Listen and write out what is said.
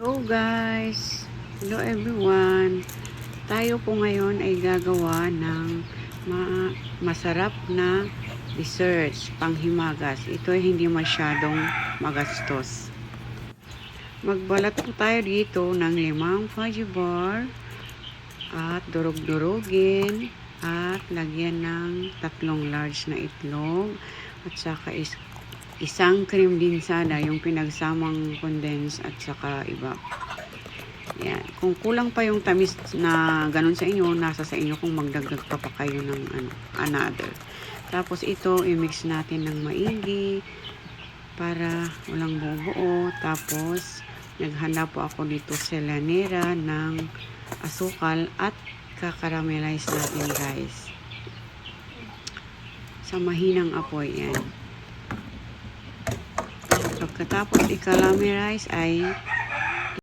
Hello guys! Hello everyone! Tayo po ngayon ay gagawa ng masarap na desserts, panghimagas. Ito ay hindi masyadong magastos. Magbalat po tayo dito ng 5 fudgy bar at durog-durogin at lagyan ng 3 large na itlog at saka isang cream dinsada, yung pinagsamang condense at saka iba. Yan. Kung kulang pa yung tamis na ganun sa inyo, nasa sa inyo kung magdagdag pa kayo ng another. Tapos ito, i-mix natin ng maigi para walang bubuo. Tapos, naghanda po ako dito sa lanera ng asukal at kakaramelize natin guys. Sa mahinang apoy yan. Pagkatapos i-caramelize ay